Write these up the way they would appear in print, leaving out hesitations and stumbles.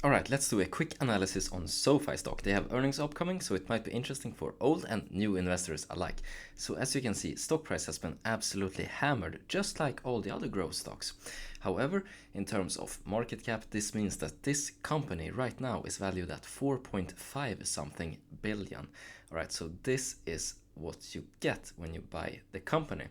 Alright, let's do a quick analysis on SoFi stock. They have earnings upcoming, so it might be interesting for old and new investors alike. So as you can see, stock price has been absolutely hammered, just like all the other growth stocks. However, in terms of market cap, this means that this company right now is valued at 4.5 something billion. Alright, so this is what you get when you buy the company.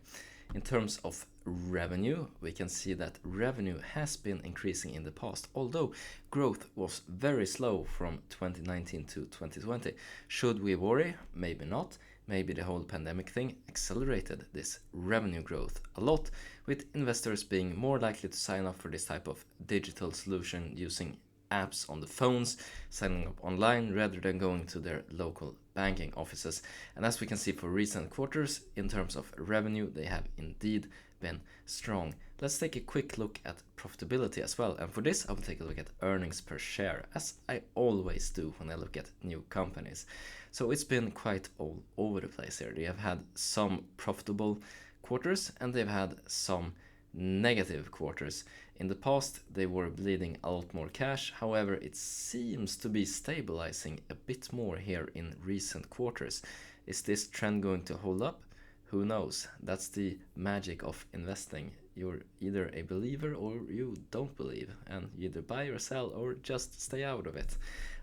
In terms of revenue, we can see that revenue has been increasing in the past, although growth was very slow from 2019 to 2020. Should we worry? Maybe not. Maybe the whole pandemic thing accelerated this revenue growth a lot, with investors being more likely to sign up for this type of digital solution using apps on the phones, signing up online rather than going to their local banking offices. And as we can see for recent quarters, in terms of revenue, they have indeed been strong. Let's take a quick look at profitability as well. And for this, I will take a look at earnings per share, as I always do when I look at new companies. So it's been quite all over the place here. They have had some profitable quarters and they've had some negative quarters. In the past, they were bleeding a lot more cash. However, it seems to be stabilizing a bit more here in recent quarters. Is this trend going to hold up? Who knows? That's the magic of investing. You're either a believer or you don't believe, and you either buy or sell or just stay out of it.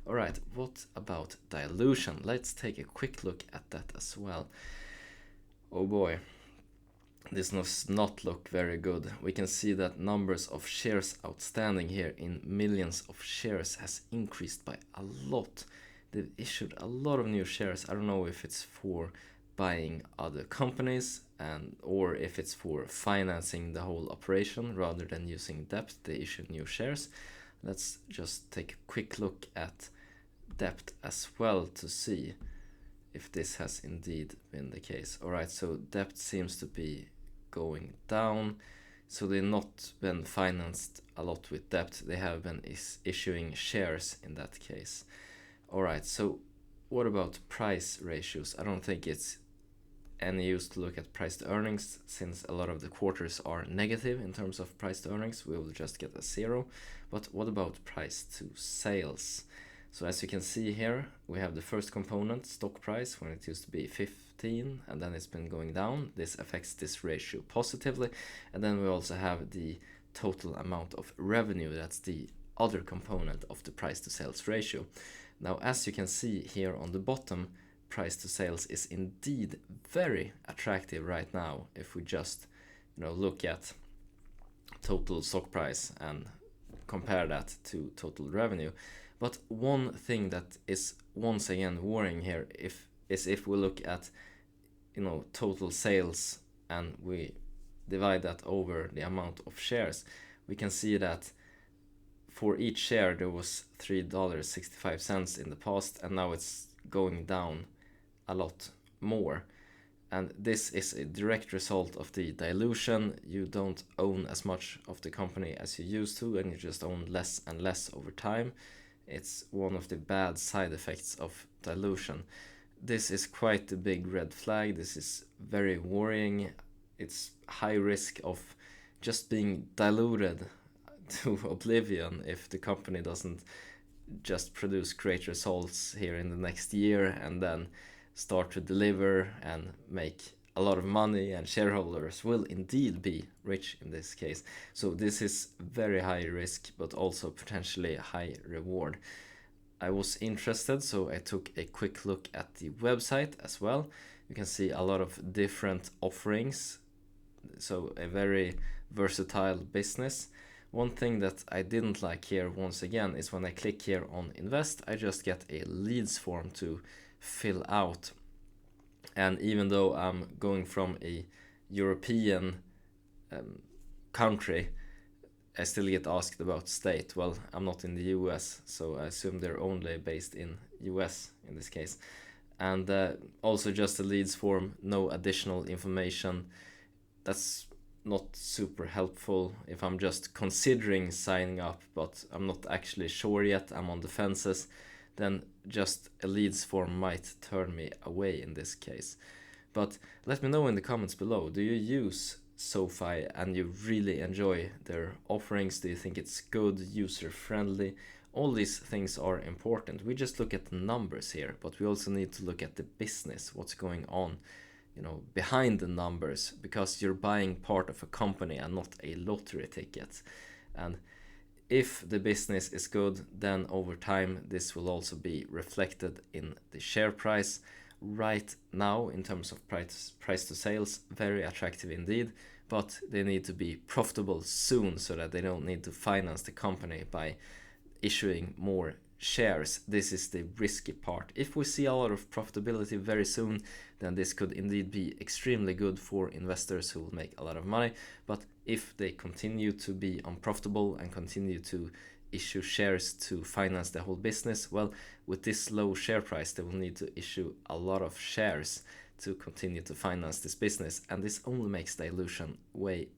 Alright, what about dilution? Let's take a quick look at that as well. Oh boy. This does not look very good. We can see that numbers of shares outstanding here in millions of shares has increased by a lot. They've issued a lot of new shares. I don't know if it's for buying other companies or if it's for financing the whole operation rather than using debt. They issued new shares. Let's just take a quick look at debt as well to see if this has indeed been the case. Alright, so debt seems to be going down. So they've not been financed a lot with debt. They have been issuing shares in that case. Alright, so what about price ratios? I don't think it's any use to look at price to earnings since a lot of the quarters are negative in terms of price to earnings. We will just get a 0. But what about price to sales? So as you can see here, we have the first component, stock price, when it used to be 15 and then it's been going down. This affects this ratio positively. And then we also have the total amount of revenue. That's the other component of the price to sales ratio. Now, as you can see here on the bottom, price to sales is indeed very attractive right now if we just look at total stock price and compare that to total revenue. But one thing that is once again worrying here is if we look at total sales and we divide that over the amount of shares, we can see that for each share there was $3.65 in the past, and now it's going down a lot more. And this is a direct result of the dilution. You don't own as much of the company as you used to, and you just own less and less over time. It's one of the bad side effects of dilution. This is quite a big red flag. This is very worrying. It's high risk of just being diluted to oblivion if the company doesn't just produce great results here in the next year and then start to deliver and make a lot of money, and shareholders will indeed be rich in this case. So this is very high risk but also potentially high reward. I was interested, so I took a quick look at the website as well. You can see a lot of different offerings, so a very versatile business. One thing that I didn't like here once again is when I click here on invest, I just get a leads form to fill out. And even though I'm going from a European country, I still get asked about state. Well, I'm not in the US, so I assume they're only based in US in this case. And also just a leads form, no additional information. That's not super helpful if I'm just considering signing up, but I'm not actually sure yet, I'm on the fences. Then just a leads form might turn me away in this case. But let me know in the comments below, do you use SoFi and you really enjoy their offerings? Do you think it's good, user friendly? all these things are important. We just look at the numbers here, but we also need to look at the business, what's going on, behind the numbers, because you're buying part of a company and not a lottery ticket. And if the business is good, then over time this will also be reflected in the share price. Right now, in terms of price to sales, very attractive indeed, but they need to be profitable soon so that they don't need to finance the company by issuing more shares. This is the risky part. If we see a lot of profitability very soon, then this could indeed be extremely good for investors who will make a lot of money. But if they continue to be unprofitable and continue to issue shares to finance the whole business, well, with this low share price, they will need to issue a lot of shares to continue to finance this business, and this only makes dilution way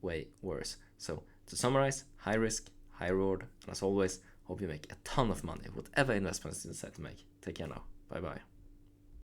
worse. So to summarize, high risk, high reward, and as always, hope you make a ton of money whatever investments you decide to make. Take care now. Bye bye.